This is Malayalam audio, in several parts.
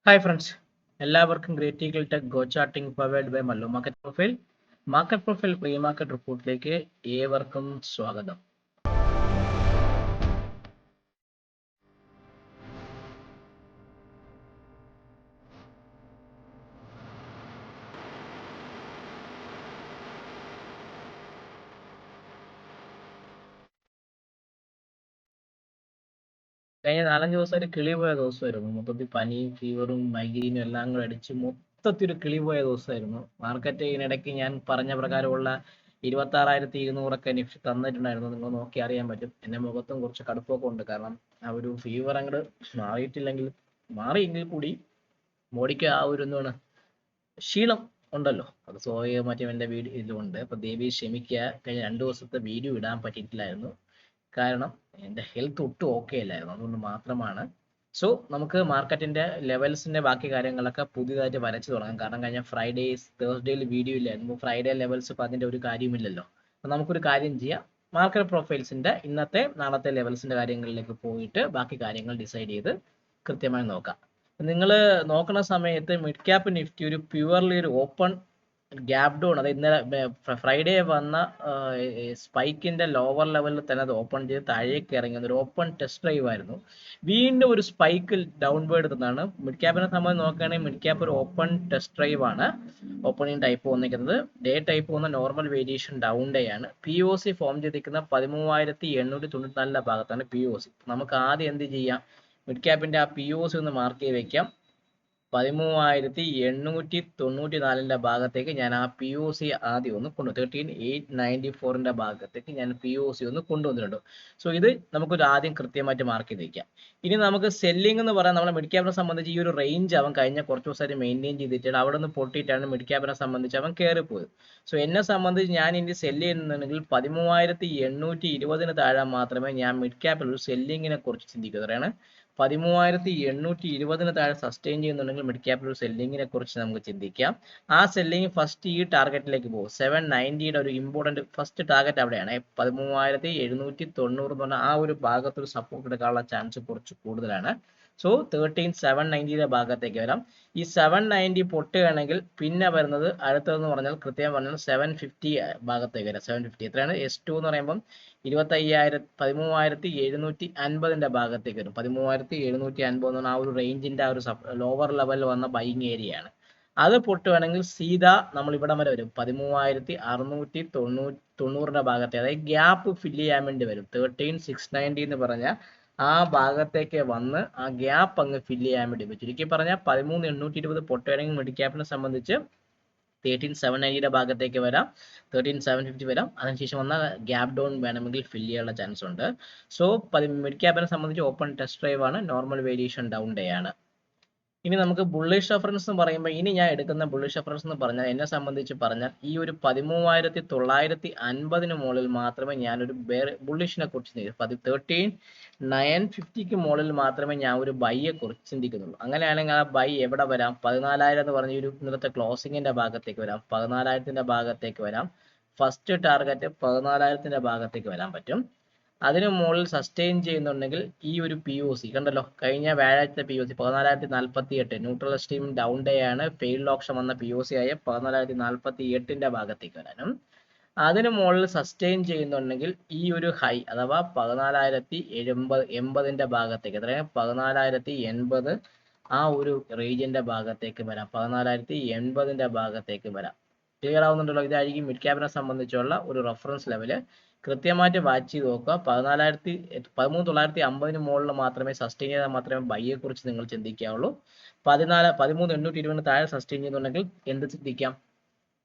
ഹായ് ഫ്രണ്ട്സ്, എല്ലാവർക്കും great eagle tech go charting powered by Mallu market profile pre market റിപ്പോർട്ടിലേക്ക് ഏവർക്കും സ്വാഗതം. കഴിഞ്ഞ 4-5 ദിവസമായിട്ട് കിളി പോയ ദിവസമായിരുന്നു. മൊത്തത്തിൽ പനിയും ഫീവറും മൈഗ്രെയിനും എല്ലാം കൂടെ അടിച്ച് മൊത്തത്തിൽ ഒരു കിളി പോയ ദിവസമായിരുന്നു. മാർക്കറ്റ് ഇതിനിടയ്ക്ക് ഞാൻ പറഞ്ഞ പ്രകാരമുള്ള 26,200 നിഫ്റ്റി തന്നിട്ടുണ്ടായിരുന്നു. നിങ്ങൾ നോക്കി അറിയാൻ പറ്റും. എൻ്റെ മുഖത്തും കുറച്ച് കടുപ്പൊക്കെ ഉണ്ട്. കാരണം ആ ഒരു ഫീവർ അങ്ങോട്ട് മാറിയെങ്കിൽ കൂടി ബോഡിക്ക് ആ ഒരു എന്താണ് ക്ഷീണം ഉണ്ടല്ലോ. അത് സ്വാഭാവികമായിട്ടും എൻ്റെ ഇതിലുണ്ട്. അപ്പോൾ ദേവി ക്ഷമിക്കുക, കഴിഞ്ഞ 2 ദിവസത്തെ വീഡിയോ ഇടാൻ പറ്റിയിട്ടില്ലായിരുന്നു. കാരണം എൻ്റെ ഹെൽത്ത് ഒട്ടും ഓക്കെ അല്ലായിരുന്നു, അതുകൊണ്ട് മാത്രമാണ്. സോ നമുക്ക് മാർക്കറ്റിൻ്റെ ലെവൽസിൻ്റെ ബാക്കി കാര്യങ്ങളൊക്കെ പുതിയതായിട്ട് വരച്ചു തുടങ്ങാം. കാരണം കഴിഞ്ഞ തേഴ്സ്ഡേയിൽ വീഡിയോ ഇല്ലായിരുന്നു. ഫ്രൈഡേ ലെവൽസ് ഇപ്പോൾ അതിൻ്റെ ഒരു കാര്യമില്ലല്ലോ. അപ്പോൾ നമുക്കൊരു കാര്യം ചെയ്യാം, മാർക്കറ്റ് പ്രൊഫൈൽസിൻ്റെ ഇന്നത്തെ നാളത്തെ ലെവൽസിൻ്റെ കാര്യങ്ങളിലേക്ക് പോയിട്ട് ബാക്കി കാര്യങ്ങൾ ഡിസൈഡ് ചെയ്ത് കൃത്യമായി നോക്കാം. നിങ്ങൾ നോക്കുന്ന സമയത്ത് മിഡ് ക്യാപ്പ് നിഫ്റ്റി ഒരു പ്യുവർലി ഒരു ഓപ്പൺ ഗ്യാപ് ഡൗൺ, അത് ഇന്നലെ ഫ്രൈഡേ വന്ന സ്പൈക്കിന്റെ ലോവർ ലെവലിൽ തന്നെ അത് ഓപ്പൺ ചെയ്ത് താഴേക്ക് ഇറങ്ങി ഒരു ഓപ്പൺ ടെസ്റ്റ് ഡ്രൈവ് ആയിരുന്നു. വീണ്ടും ഒരു സ്പൈക്കിൽ ഡൗൺവേർഡ് തന്നാണ്. മിഡ് ക്യാപ്പിനെ സംബന്ധിച്ച് നോക്കുകയാണെങ്കിൽ മിഡ് ക്യാപ്പ് ഒരു ഓപ്പൺ ടെസ്റ്റ് ഡ്രൈവ് ആണ്. ഓപ്പണിംഗ് ടൈപ്പ് വന്നിരിക്കുന്നത് ഡേ ടൈപ്പ് വന്ന നോർമൽ വേരിയേഷൻ ഡൗൺ ഡേ ആണ്. POC ഫോം ചെയ്തിരിക്കുന്ന 13,894 ഭാഗത്താണ് POC. നമുക്ക് ആദ്യം എന്ത് ചെയ്യാം, മിഡ് ക്യാപ്പിന്റെ ആ POC ഒന്ന് മാർക്ക് ചെയ്ത് വെക്കാം. 13,894 ഭാഗത്തേക്ക് ഞാൻ ആ POC ആദ്യം ഒന്ന് 13,894 ഭാഗത്തേക്ക് ഞാൻ POC ഒന്ന് കൊണ്ടുവന്നിട്ടുണ്ട്. സോ ഇത് നമുക്കൊരു ആദ്യം കൃത്യമായിട്ട് മാർക്ക് ചെയ്ത് വയ്ക്കാം. ഇനി നമുക്ക് സെല്ലിംഗ് എന്ന് പറയാൻ നമ്മളെ മിഡ് ക്യാപ്പിനെ സംബന്ധിച്ച് ഈ ഒരു റേഞ്ച് അവൻ കഴിഞ്ഞ കുറച്ച് ദിവസമായിട്ട് മെയിൻറ്റെയിൻ ചെയ്തിട്ടാണ് അവിടെ നിന്ന് പൊട്ടിയിട്ടാണ് മിഡ് ക്യാപ്പിനെ സംബന്ധിച്ച് അവൻ കയറിപ്പോയത്. സോ എന്നെ സംബന്ധിച്ച് ഞാൻ ഇനി സെല്ല് ചെയ്യുന്നുണ്ടെങ്കിൽ 13,820 താഴെ മാത്രമേ ഞാൻ മിഡ് ക്യാപ്പിൽ ഒരു സെല്ലിങ്ങിനെ കുറിച്ച് ചിന്തിക്കുകയാണ്. 13,820 താഴെ സസ്റ്റെയിൻ ചെയ്യുന്നുണ്ടെങ്കിൽ മിഡ് ക്യാപ്പിൽ ഒരു സെല്ലിങ്ങിനെ കുറിച്ച് നമുക്ക് ചിന്തിക്കാം. ആ സെല്ലിങ് ഫസ്റ്റ് ഈ ടാർഗറ്റിലേക്ക് പോകും. 790 ഒരു ഇമ്പോർട്ടന്റ് ഫസ്റ്റ് ടാർഗറ്റ് അവിടെയാണ്. 13,790 എന്ന് പറഞ്ഞാൽ ആ ഒരു ഭാഗത്ത് ഒരു സപ്പോർട്ട് എടുക്കാനുള്ള ചാൻസ് കുറച്ച് കൂടുതലാണ്. സോ 13,790 ഭാഗത്തേക്ക് വരാം. ഈ 790 പൊട്ടുകയാണെങ്കിൽ പിന്നെ വരുന്നത് അടുത്തതെന്ന് പറഞ്ഞാൽ കൃത്യം പറഞ്ഞാൽ 750 ഭാഗത്തേക്ക് വരാം. 750 എത്രയാണ്? S2 എന്ന് പറയുമ്പം 13,750 ഭാഗത്തേക്ക് വരും. 13,750 എന്ന് പറഞ്ഞാൽ ആ ഒരു റേഞ്ചിന്റെ ആ ഒരു ലോവർ ലെവലിൽ വന്ന ബൈങ് ഏരിയ ആണ്. അത് പൊട്ടുകയാണെങ്കിൽ സീതാ നമ്മൾ ഇവിടം വരെ വരും. 13,690 ഭാഗത്തെ, അതായത് ഗ്യാപ്പ് ഫില്ല് ചെയ്യാൻ വേണ്ടി വരും. 13,690 എന്ന് പറഞ്ഞാൽ ആ ഭാഗത്തേക്ക് വന്ന് ആ ഗ്യാപ്പ് അങ്ങ് ഫില്ല് ചെയ്യാൻ വേണ്ടി വരും. ചുരുക്കി പറഞ്ഞാൽ 13,820 പൊട്ടുകയാണെങ്കിൽ മിഡ് ക്യാപ്പിനെ സംബന്ധിച്ച് 13,790 ഭാഗത്തേക്ക് വരാം, 13,750 വരാം. അതിനുശേഷം വന്ന ഗ്യാപ് ഡൗൺ വേണമെങ്കിൽ ഫില്ല് ചെയ്യാനുള്ള ചാൻസ് ഉണ്ട്. സോ മിഡ് ക്യാപ്പിനെ സംബന്ധിച്ച് ഓപ്പൺ ടെസ്റ്റ് ഡ്രൈവ് ആണ്, നോർമൽ വേരിയേഷൻ ഡൗൺ ഡേ ആണ്. ഇനി നമുക്ക് ബുള്ളിഷ് റെഫറൻസ് എന്ന് പറയുമ്പോൾ ഇനി ഞാൻ എടുക്കുന്ന ബുള്ളിഷ് റെഫറൻസ് എന്ന് പറഞ്ഞാൽ എന്നെ സംബന്ധിച്ച് പറഞ്ഞാൽ ഈ ഒരു 13,950 മുകളിൽ മാത്രമേ ഞാനൊരു ബുള്ളിഷിനെ കുറിച്ച് 13,950 മുകളിൽ മാത്രമേ ഞാൻ ഒരു ബൈയെ കുറിച്ച് ചിന്തിക്കുന്നുള്ളൂ. അങ്ങനെയാണെങ്കിൽ ആ ബൈ എവിടെ വരാം? 14,000 എന്ന് പറഞ്ഞ ഒരു ഇന്നത്തെ ക്ലോസിങ്ങിന്റെ ഭാഗത്തേക്ക് വരാം. 14,000 ഭാഗത്തേക്ക് വരാം. ഫസ്റ്റ് ടാർഗറ്റ് 14,000 ഭാഗത്തേക്ക് വരാൻ പറ്റും. അതിന് മുകളിൽ സസ്റ്റെയിൻ ചെയ്യുന്നുണ്ടെങ്കിൽ ഈ ഒരു POC കണ്ടല്ലോ, കഴിഞ്ഞ വ്യാഴാഴ്ചത്തെ POC 14,048 neutral stream down day ആണ്. ഫെയിൽഡ് ഓപ്ഷൻ വന്ന POC ആയ 14,048 ഭാഗത്തേക്ക് വരാനും, അതിന് മുകളിൽ സസ്റ്റെയിൻ ചെയ്യുന്നുണ്ടെങ്കിൽ ഈ ഒരു ഹൈ അഥവാ 14,080 ഭാഗത്തേക്ക്, എത്രയാണ്? 14,080 ആ ഒരു റേഞ്ചിന്റെ ഭാഗത്തേക്ക് വരാം. 14,080 ഭാഗത്തേക്ക് വരാം. ക്ലിയർ ആവുന്നുണ്ടല്ലോ? ഇതായിരിക്കും മിഡ് ക്യാപ്പിനെ സംബന്ധിച്ചുള്ള ഒരു റെഫറൻസ് ലെവല്. കൃത്യമായിട്ട് വാച്ച് ചെയ്ത് നോക്കുക. 13,950 മുകളിൽ മാത്രമേ സസ്റ്റെയിൻ ചെയ്താൽ മാത്രമേ ബൈയെ കുറിച്ച് നിങ്ങൾ ചിന്തിക്കാവുള്ളൂ. 13,820 താഴെ സസ്റ്റെയിൻ ചെയ്യുന്നുണ്ടെങ്കിൽ എന്ത് ചിന്തിക്കാം?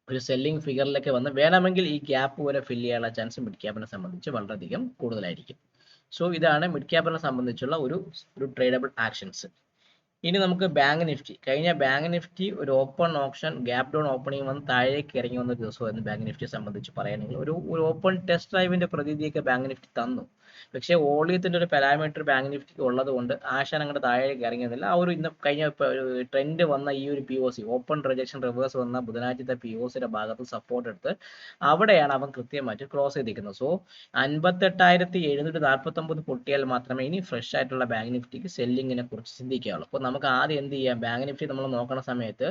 ഒരു സെല്ലിംഗ് ഫിഗറിലേക്ക് വന്ന് വേണമെങ്കിൽ ഈ ഗ്യാപ്പ് വരെ ഫില്ല് ചെയ്യാനുള്ള ചാൻസ് മിഡ് ക്യാപ്പിനെ സംബന്ധിച്ച് വളരെയധികം കൂടുതലായിരിക്കും. സോ ഇതാണ് മിഡ് ക്യാപ്പിനെ സംബന്ധിച്ചുള്ള ഒരു ട്രേഡബിൾ ആക്ഷൻസ്. ഇനി നമുക്ക് ബാങ്ക് നിഫ്റ്റി. കഴിഞ്ഞ ബാങ്ക് നിഫ്റ്റി ഒരു open option gap down opening വന്ന് താഴേക്ക് ഇറങ്ങി വന്ന ദിവസമായിരുന്നു ബാങ്ക് നിഫ്റ്റിയെ സംബന്ധിച്ച് പറയുകയാണെങ്കിൽ. ഒരു ഓപ്പൺ ടെസ്റ്റ് ഡ്രൈവിന്റെ പ്രതീതിയൊക്കെ ബാങ്ക് നിഫ്റ്റി തന്നു. പക്ഷേ വോളിയത്തിൻ്റെ ഒരു പാരാമീറ്റർ ബാങ്ക് നിഫ്റ്റിക്ക് ഉള്ളത് കൊണ്ട് ആശാൻ അങ്ങോട്ട് താഴേക്ക് ഇറങ്ങിയതില്ല. ആ ഒരു ഇന്ന് കഴിഞ്ഞ ട്രെൻഡ് വന്ന ഈ ഒരു POC ഓപ്പൺ റിജക്ഷൻ റിവേഴ്സ് വന്ന ബുധനാഴ്ചത്തെ POCയുടെ ഭാഗത്ത് സപ്പോർട്ട് എടുത്ത് അവിടെയാണ് അവൻ കൃത്യമായിട്ട് ക്ലോസ് ചെയ്തിരിക്കുന്നത്. സോ 58,749 പൊട്ടിയാൽ മാത്രമേ ഇനി ഫ്രഷ് ആയിട്ടുള്ള ബാങ്ക് നിഫ്റ്റിക്ക് സെല്ലിങ്ങിനെ കുറിച്ച് ചിന്തിക്കാവുള്ളൂ. അപ്പോൾ നമുക്ക് ആദ്യം എന്ത് ചെയ്യാം, ബാങ്ക് നിഫ്റ്റി നമ്മൾ നോക്കുന്ന സമയത്ത്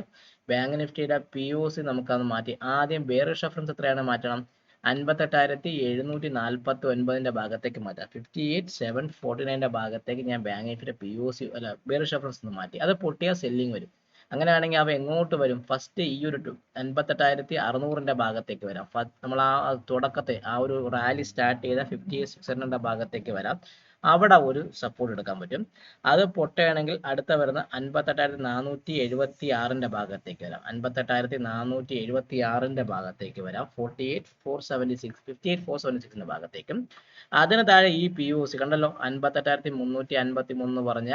ബാങ്ക് നിഫ്റ്റിയുടെ POC നമുക്കത് മാറ്റി ആദ്യം ബെയറിഷ് റഫറൻസ് എത്രയാണ് മാറ്റണം, 58,749 ഭാഗത്തേക്ക് മാറ്റാം. 58,749 ഭാഗത്തേക്ക് ഞാൻ ബാങ്ക് നിഫ്റ്റിയുടെ POC അല്ല ബെയറിഷ് റഫറൻസ് മാറ്റി. അത് പൊട്ടിയാൽ സെല്ലിംഗ് വരും. അങ്ങനെയാണെങ്കിൽ അവ എങ്ങോട്ട് വരും, ഫസ്റ്റ് ഈ ഒരു 58,600 ഭാഗത്തേക്ക് വരാം. നമ്മൾ ആ തുടക്കത്തെ ആ ഒരു റാലി സ്റ്റാർട്ട് ചെയ്ത 58,600 ഭാഗത്തേക്ക് വരാം. അവിടെ ഒരു സപ്പോർട്ട് എടുക്കാൻ പറ്റും. അത് പൊട്ടുകയാണെങ്കിൽ അടുത്ത വരുന്ന 58,476 ഭാഗത്തേക്ക് വരാം. 58,476 ഭാഗത്തേക്ക് വരാം. 58,476 ഭാഗത്തേക്കും. അതിന് താഴെ ഈ POC കണ്ടല്ലോ, 58,353 പറഞ്ഞ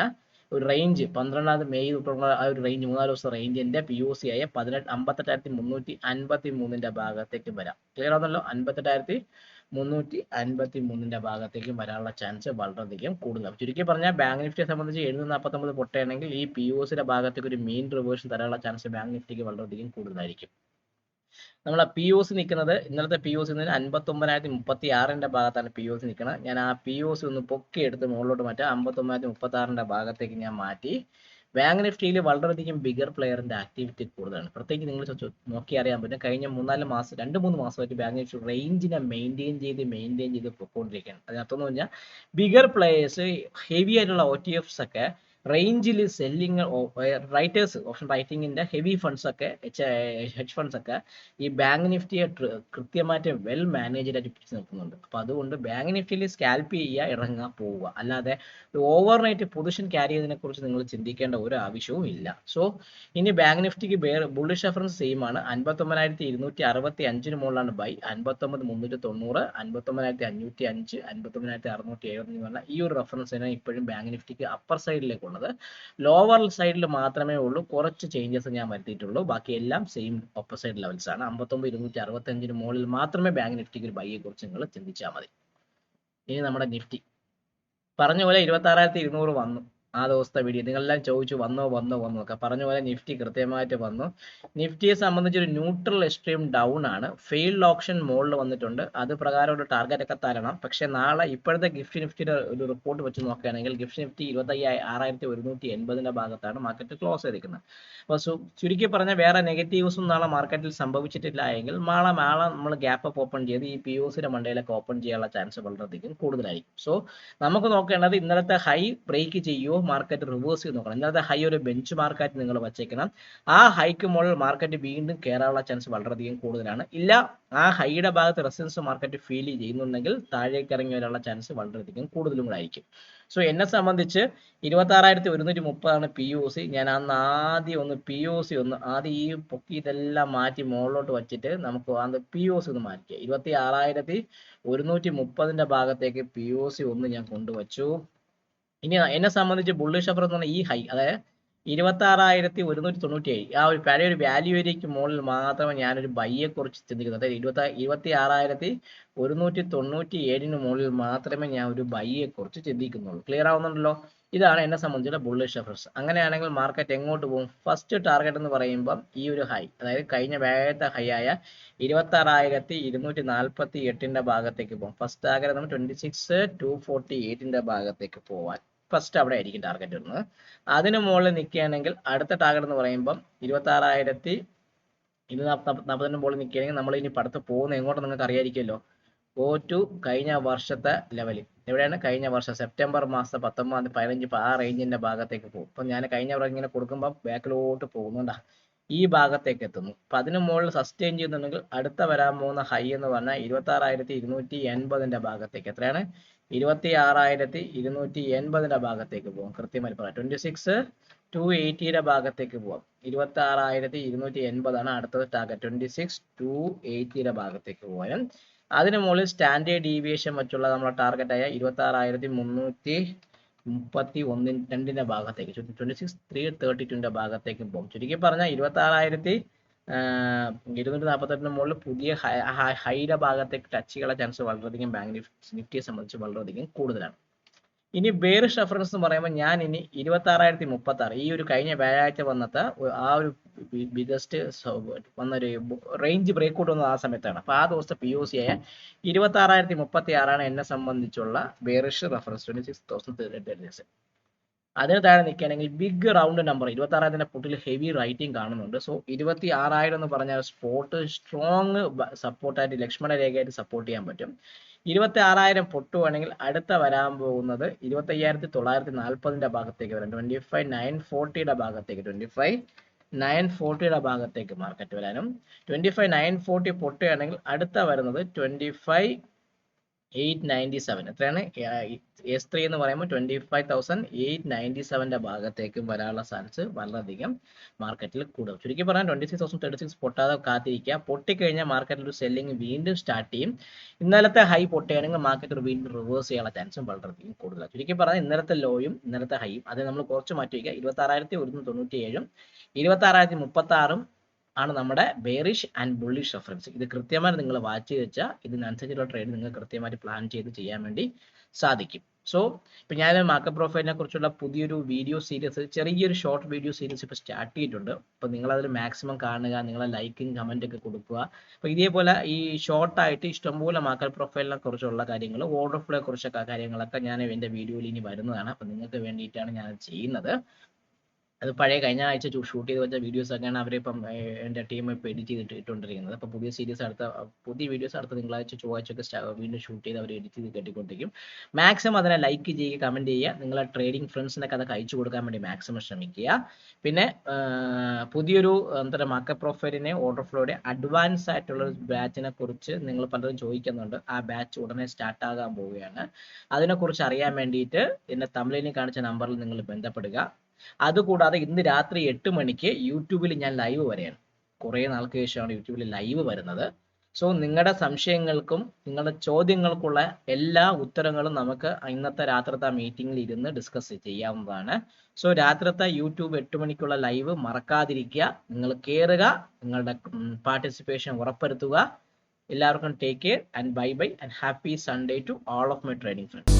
ഒരു റേഞ്ച് 12 മെയ് തൊട്ടുള്ള ആ ഒരു റേഞ്ച് 3-4 ദിവസം റേഞ്ചിന്റെ POC ആയ 58,353 ഭാഗത്തേക്ക് വരാം. ക്ലിയർ ആണല്ലോ, 58,353 ഭാഗത്തേക്ക് വരാനുള്ള ചാൻസ് വളരെയധികം കൂടുതലാണ്. ചുരുക്കി പറഞ്ഞാൽ ബാങ്ക് നിഫ്റ്റിയെ സംബന്ധിച്ച് 749 പൊട്ടുകയാണെങ്കിൽ ഈ POCയുടെ ഭാഗത്തേക്ക് ഒരു മെയിൻ റിവേഴ്സ് തരാനുള്ള ചാൻസ് ബാങ്ക് നിഫ്റ്റിക്ക് വളരെയധികം കൂടുതലായിരിക്കും. നമ്മൾ POC നിൽക്കുന്നത് ഇന്നലത്തെ POC 59,036 ഭാഗത്താണ് POC നിൽക്കുന്നത്. ഞാൻ ആ POC ഒന്ന് പൊക്കി എടുത്ത് മുകളിലോട്ട് മാറ്റാം. 59,036 ഭാഗത്തേക്ക് ഞാൻ മാറ്റി. ബാങ്ക് നിഫ്റ്റിയിൽ വളരെയധികം ബിഗർ പ്ലെയറിന്റെ ആക്ടിവിറ്റി കൂടുതലാണ്. പ്രത്യേകിച്ച് നിങ്ങൾ നോക്കി അറിയാൻ പറ്റും, കഴിഞ്ഞ 2-3 മാസമായിട്ട് ബാങ്ക് നിഫ്റ്റി റേഞ്ചിനെ മെയിൻറ്റെയിൻ ചെയ്ത് പൊക്കോണ്ടിരിക്കുകയാണ്. അതിനർത്ഥം എന്ന് പറഞ്ഞാൽ ബിഗർ പ്ലെയേഴ്സ് ഹെവി ആയിട്ടുള്ള OTFs ഒക്കെ റേഞ്ചിൽ സെല്ലിങ് റൈറ്റേഴ്സ് ഓപ്ഷൻ റൈറ്റിങ്ങിന്റെ ഹെവി ഫണ്ട്സ് ഒക്കെ ഹെഡ്ജ് ഫണ്ട്സ് ഒക്കെ ഈ ബാങ്ക് നിഫ്റ്റിയെ കൃത്യമായിട്ട് വെൽ മാനേജ്ഡ് ആയിട്ട് പിടിച്ച് നിൽക്കുന്നുണ്ട്. അപ്പൊ അതുകൊണ്ട് ബാങ്ക് നിഫ്റ്റിയിൽ സ്കാൽപ്പ് ചെയ്യുക, ഇറങ്ങുക, പോവുക, അല്ലാതെ ഓവർനൈറ്റ് പൊസിഷൻ ക്യാരി ചെയ്തതിനെ കുറിച്ച് നിങ്ങൾ ചിന്തിക്കേണ്ട ഒരു ആവശ്യവും ഇല്ല. സോ ഇനി ബാങ്ക് നിഫ്റ്റിക്ക് ബുള്ളിഷ് റഫറൻസ് സെയിം ആണ്. 59,265 മുകളിലാണ് ബൈ, 59,390, 59,505, 59,670 ഈ ഒരു റഫറൻസിന് ഇപ്പോഴും ബാങ്ക് നിഫ്റ്റിക്ക് അപ്പർ സൈഡിലേക്ക് ഉള്ളത്. ലോവർ സൈഡിൽ മാത്രമേ ഉള്ളൂ കുറച്ച് ചേഞ്ചസ് ഞാൻ വരുത്തിയിട്ടുള്ളൂ. ബാക്കി എല്ലാം സെയിം ഓപ്പോസൈഡ് ലെവൽസ് ആണ്. 59,265 മുകളിൽ മാത്രമേ ബാങ്ക് നിഫ്റ്റിക്ക് ഒരു ബൈയെ കുറിച്ച് നിങ്ങൾ ചിന്തിച്ചാൽ മതി. ഇനി നമ്മുടെ നിഫ്റ്റി പറഞ്ഞ പോലെ 26,200 വന്നു. ആ ദിവസത്തെ വീഡിയോ നിങ്ങളെല്ലാം ചോദിച്ചു വന്നോ ഒക്കെ പറഞ്ഞ പോലെ നിഫ്റ്റി കൃത്യമായിട്ട് വന്നു. നിഫ്റ്റിയെ സംബന്ധിച്ച് ഒരു ന്യൂട്രൽ എക്സ്ട്രീം ഡൗൺ ആണ്. ഫെയിൽഡ് ഓപ്ഷൻ മുകളിൽ വന്നിട്ടുണ്ട്. അത് പ്രകാരം ഒരു ടാർഗറ്റ് ഒക്കെ തരണം. പക്ഷെ നാളെ ഇപ്പോഴത്തെ നിഫ്റ്റിയുടെ ഒരു റിപ്പോർട്ട് വെച്ച് നോക്കുകയാണെങ്കിൽ നിഫ്റ്റി 26,180 ഭാഗത്താണ് മാർക്കറ്റ് ക്ലോസ് ചെയ്തിരിക്കുന്നത്. അപ്പോൾ ചുരുക്കി പറഞ്ഞാൽ വേറെ നെഗറ്റീവ്സും നാളെ മാർക്കറ്റിൽ സംഭവിച്ചിട്ടില്ല എങ്കിൽ നാളെ നമ്മൾ ഗ്യാപ്പ് അപ്പ് ഓപ്പൺ ചെയ്ത് ഈ POCയുടെ മണ്ടയിലൊക്കെ ഓപ്പൺ ചെയ്യാനുള്ള ചാൻസ് വളരെയധികം കൂടുതലായിരിക്കും. സോ നമുക്ക് നോക്കേണ്ടത് ഇന്നലത്തെ ഹൈ ബ്രേക്ക് ചെയ്യുമോ, മാർക്കറ്റ് റിവേഴ്സ് ചെയ്ത് നോക്കണം. ഇന്നലത്തെ ഹൈ ഒരു ബെഞ്ച് മാർക്കായിട്ട് നിങ്ങൾ വച്ചേക്കണം. ആ ഹൈക്ക് മുകളിൽ മാർക്കറ്റ് വീണ്ടും കയറാനുള്ള ചാൻസ് വളരെയധികം കൂടുതലാണ്. ഇല്ല ആ ഹൈയുടെ ഭാഗത്ത് റെസിസ്റ്റൻസ് മാർക്കറ്റ് ഫീൽ ചെയ്യുന്നുണ്ടെങ്കിൽ താഴേക്ക് ഇറങ്ങി വരാനുള്ള ചാൻസ് വളരെയധികം കൂടുതലും ആയിരിക്കും. സോ എന്നെ സംബന്ധിച്ച് 26,130 POC. ഞാൻ അന്ന് ആദ്യം POC ആദ്യം ഈ പൊക്കി ഇതെല്ലാം മാറ്റി മുകളിലോട്ട് വച്ചിട്ട് നമുക്ക് അന്ന് POC ഒന്ന് മാറ്റിക്കുക. 26,130 ഭാഗത്തേക്ക് POC ഞാൻ കൊണ്ടുവച്ചു. ഇനി എന്നെ സംബന്ധിച്ച് ബുള്ളിഷ് റഫറൻസ് എന്ന് പറഞ്ഞാൽ ഈ ഹൈ, അതായത് 26,197 ആ ഒരു പഴയ ഒരു വാല്യൂ ഏരിയയ്ക്ക് മുകളിൽ മാത്രമേ ഞാനൊരു ബൈയെ കുറിച്ച് ചിന്തിക്കുന്നത്. അതായത് 26,197 മുകളിൽ മാത്രമേ ഞാൻ ഒരു ബൈയെ കുറിച്ച് ചിന്തിക്കുന്നുള്ളൂ. ക്ലിയർ ആവുന്നുണ്ടല്ലോ? ഇതാണ് എന്നെ സംബന്ധിച്ചുള്ള ബുള്ളിഷ് റഫറൻസ്. അങ്ങനെയാണെങ്കിൽ മാർക്കറ്റ് എങ്ങോട്ട് പോകും? ഫസ്റ്റ് ടാർഗറ്റ് എന്ന് പറയുമ്പോൾ ഈ ഒരു ഹൈ, അതായത് കഴിഞ്ഞ വേഗത്തെ ഹൈ ആയ 26,248 ഭാഗത്തേക്ക് പോകും. ഫസ്റ്റ് ടാർഗറ്റ് നമ്മൾ 26,248 ഭാഗത്തേക്ക് പോവാൻ ഫസ്റ്റ് അവിടെ ആയിരിക്കും ടാർഗറ്റ് വരുന്നത്. അതിന് മുകളിൽ നിൽക്കുകയാണെങ്കിൽ അടുത്ത ടാർഗറ്റ് എന്ന് പറയുമ്പം 26,240 മുകളിൽ നിൽക്കുകയാണെങ്കിൽ നമ്മൾ ഇനി പടുത്ത് പോകുന്ന എങ്ങോട്ട് നിങ്ങൾക്ക് അറിയായിരിക്കുമല്ലോ. ഗോ ടു കഴിഞ്ഞ വർഷത്തെ ലെവൽ എവിടെയാണ്? കഴിഞ്ഞ വർഷം സെപ്റ്റംബർ മാസം 19, 15 ആ റേഞ്ചിന്റെ ഭാഗത്തേക്ക് പോകും. അപ്പം ഞാൻ കഴിഞ്ഞ വർഷം ഇങ്ങനെ കൊടുക്കുമ്പോൾ ബാക്കിലോട്ട് പോകുന്നുണ്ടാ ഈ ഭാഗത്തേക്ക് എത്തുന്നു. അപ്പം അതിന് മുകളിൽ സസ്റ്റെയിൻ ചെയ്യുന്നുണ്ടെങ്കിൽ അടുത്ത വരാൻ പോകുന്ന ഹൈ എന്ന് പറഞ്ഞാൽ 26,280 ഭാഗത്തേക്ക്. എത്രയാണ്? 26,280 ഭാഗത്തേക്ക് പോകും. കൃത്യമായി പറയാം 26,280 ഭാഗത്തേക്ക് പോവാം. 26,280 അടുത്തത് ടാർഗറ്റ്. 26,280 ഭാഗത്തേക്ക് പോകാനും അതിന് മുകളിൽ സ്റ്റാൻഡേർഡ് ഡീവിയേഷൻ വെച്ചുള്ള നമ്മളെ ടാർഗറ്റ് ആയ 26,332 ഭാഗത്തേക്ക് 26,332 ഭാഗത്തേക്ക് പോകും. ചുരുക്കി പറഞ്ഞാൽ 26,000 248 മുകളിൽ പുതിയ ഹൈയുടെ ഭാഗത്തേക്ക് ടച്ച് ചെയ്യാനുള്ള ചാൻസ് വളരെയധികം ബാങ്ക് നിഫ്റ്റിയെ സംബന്ധിച്ച് വളരെയധികം കൂടുതലാണ്. ഇനി ബെയറിഷ് റെഫറൻസ് എന്ന് പറയുമ്പോൾ ഞാൻ ഇനി 26,036 ഈ ഒരു കഴിഞ്ഞ വ്യാഴാഴ്ച വന്നത്തെ ആ ഒരു ബിഗസ്റ്റ് വന്നൊരു റേഞ്ച് ബ്രേക്ക് ഔട്ട് വന്നത് ആ സമയത്താണ്. അപ്പോൾ ആ ദിവസത്തെ POC ആയ 26,036 എന്നെ സംബന്ധിച്ചുള്ള ബെയറിഷ് റെഫറൻസ് 26,336. അതിന് താഴെ നിൽക്കുകയാണെങ്കിൽ ബിഗ് റൗണ്ട് നമ്പർ 26,000 പുട്ടിൽ ഹെവി റൈറ്റിംഗ് കാണുന്നുണ്ട്. സോ 26,000 എന്ന് പറഞ്ഞാൽ സ്പോട്ട് സ്ട്രോങ് സപ്പോർട്ടായിട്ട് ലക്ഷ്മണ രേഖയായിട്ട് സപ്പോർട്ട് ചെയ്യാൻ പറ്റും. 26,000 പൊട്ടുവാണെങ്കിൽ അടുത്ത വരാൻ പോകുന്നത് 25,940 ഭാഗത്തേക്ക് വരാം. 25,940 ഭാഗത്തേക്ക് 25,940 ഭാഗത്തേക്ക് മാർക്കറ്റ് വരാനും 25,940 പൊട്ടുകയാണെങ്കിൽ അടുത്ത വരുന്നത് 25,897 എത്രയാണ് S3 എന്ന് പറയുമ്പോൾ 25,897 ഭാഗത്തേക്കും വരാനുള്ള ചാൻസ് വളരെയധികം മാർക്കറ്റിൽ കൂടും. ചുരുക്കി പറഞ്ഞാൽ 26,036 പൊട്ടാതെ കാത്തിരിക്കുക. പൊട്ടിക്കഴിഞ്ഞാൽ മാർക്കറ്റിൽ ഒരു സെല്ലിംഗ് വീണ്ടും സ്റ്റാർട്ട് ചെയ്യും. ഇന്നലത്തെ ഹൈ പൊട്ടുകയാണെങ്കിൽ മാർക്കറ്റ് വീണ്ടും റിവേഴ്സ് ചെയ്യാനുള്ള ചാൻസും വളരെയധികം കൂടുതലാണ്. ചുരുക്കി പറഞ്ഞാൽ ഇന്നലത്തെ ലോയും ഇന്നലത്തെ ഹൈയും അത് നമ്മൾ കുറച്ച് മാറ്റി വയ്ക്കുക. 26,197 26,036 ആണ് നമ്മുടെ ബെയറിഷ് ആൻഡ് ബുള്ളിഷ് റെഫറൻസ്. ഇത് കൃത്യമായി നിങ്ങൾ വാച്ച് ചെയ്ത് വെച്ചാൽ ഇതിനനുസരിച്ചുള്ള ട്രേഡ് നിങ്ങൾ കൃത്യമായിട്ട് പ്ലാൻ ചെയ്ത് ചെയ്യാൻ വേണ്ടി സാധിക്കും. സോ ഇപ്പം ഞാൻ മാർക്കറ്റ് പ്രൊഫൈലിനെ കുറിച്ചുള്ള പുതിയൊരു വീഡിയോ സീരീസ്, ചെറിയൊരു ഷോർട്ട് വീഡിയോ സീരീസ് ഇപ്പോൾ സ്റ്റാർട്ട് ചെയ്തിട്ടുണ്ട്. അപ്പോൾ നിങ്ങളതിൽ മാക്സിമം കാണുക, നിങ്ങളെ ലൈക്കും കമൻറ്റ് ഒക്കെ കൊടുക്കുക. അപ്പോൾ ഇതേപോലെ ഈ ഷോർട്ടായിട്ട് ഇഷ്ടംപോലെ മാർക്കറ്റ് പ്രൊഫൈലിനെ കുറിച്ചുള്ള കാര്യങ്ങൾ, ഓർഡർ ഫ്ലോയെ കുറിച്ചൊക്കെ കാര്യങ്ങളൊക്കെ ഞാൻ എൻ്റെ വീഡിയോയിൽ ഇനി വരുന്നതാണ്. അപ്പോൾ നിങ്ങൾക്ക് വേണ്ടിയിട്ടാണ് ഞാൻ ചെയ്യുന്നത്. അത് പഴയ കഴിഞ്ഞ ആഴ്ച ഷൂട്ട് ചെയ്ത് വെച്ച വീഡിയോസ് ഒക്കെയാണ് അവരിപ്പം എൻ്റെ ടീം ഇപ്പോൾ എഡിറ്റ് ചെയ്തിട്ട് ഇട്ടുകൊണ്ടിരിക്കുന്നത്. അപ്പോൾ പുതിയ വീഡിയോസ് അടുത്ത തിങ്കളാഴ്ച ചൊവ്വാഴ്ചയൊക്കെ വീണ്ടും ഷൂട്ട് ചെയ്ത് അവർ എഡിറ്റ് ചെയ്ത് കെട്ടിക്കൊണ്ടിരിക്കും. മാക്സിമം അതിനെ ലൈക്ക് ചെയ്യുക, കമൻറ്റ് ചെയ്യുക, നിങ്ങളെ ട്രേഡിംഗ് ഫ്രണ്ട്സിനൊക്കെ അതൊക്കെ അയച്ചു കൊടുക്കാൻ വേണ്ടി മാക്സിമം ശ്രമിക്കുക. പിന്നെ പുതിയൊരു മാർക്കറ്റ് പ്രൊഫൈലിനെ ഓർഡർ ഫ്ലോയുടെ അഡ്വാൻസ് ആയിട്ടുള്ള ഒരു ബാച്ചിനെ കുറിച്ച് നിങ്ങൾ പലരും ചോദിക്കുന്നുണ്ട്. ആ ബാച്ച് ഉടനെ സ്റ്റാർട്ട് ആകാൻ പോവുകയാണ്. അതിനെക്കുറിച്ച് അറിയാൻ വേണ്ടിയിട്ട് എൻ്റെ തമിഴിൽ കാണിച്ച നമ്പറിൽ നിങ്ങൾ ബന്ധപ്പെടുക. അതുകൂടാതെ ഇന്ന് രാത്രി 8 മണിക്ക് യൂട്യൂബിൽ ഞാൻ ലൈവ് വരെയാണ്. കുറേ നാൾക്ക് ശേഷമാണ് യൂട്യൂബിൽ ലൈവ് വരുന്നത്. സോ നിങ്ങളുടെ സംശയങ്ങൾക്കും നിങ്ങളുടെ ചോദ്യങ്ങൾക്കുള്ള എല്ലാ ഉത്തരങ്ങളും നമുക്ക് ഇന്നത്തെ രാത്രിത്തെ മീറ്റിംഗിൽ ഇരുന്ന് ഡിസ്കസ് ചെയ്യാവുന്നതാണ്. സോ രാത്രിത്തെ യൂട്യൂബ് 8 മണിക്കുള്ള ലൈവ് മറക്കാതിരിക്കുക. നിങ്ങൾ കയറുക, നിങ്ങളുടെ പാർട്ടിസിപ്പേഷൻ ഉറപ്പുവരുത്തുക. എല്ലാവർക്കും take care and bye bye and happy Sunday to all of my trading friends.